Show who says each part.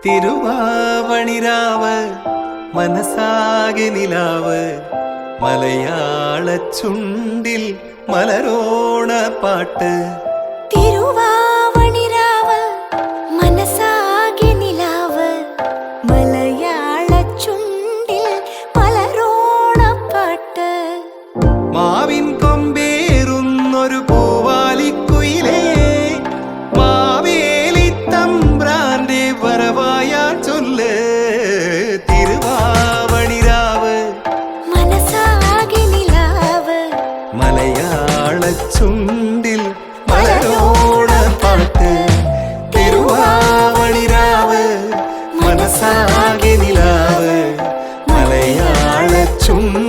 Speaker 1: തിരുവാവണിരാവ് മനസാകെ നിലാവ് മലയാള ചുണ്ടിൽ മലരോണ പാട്ട്.
Speaker 2: തിരുവാവണിരാവ് മനസാകെ നിലാവ് മലയാള ചുണ്ടിൽ മലരോണ പാട്ട്.
Speaker 1: മാവിൻ കൊമ്പേറുന്നൊരു പൂവാലിക്കുയിലേ മാവേലി തമ്പ്രാന്റെ വരവായാ ചൊല്ല്. തിരുവാവണിരാവ്
Speaker 2: മനസാകെ നിലാവ്
Speaker 1: മലയാള ചുണ്ടിൽ മലരോണ പാട്ട്. തിരുവാവണിരാവ് മനസാകെ നിലാവ് മലയാള ചുണ്ടിൽ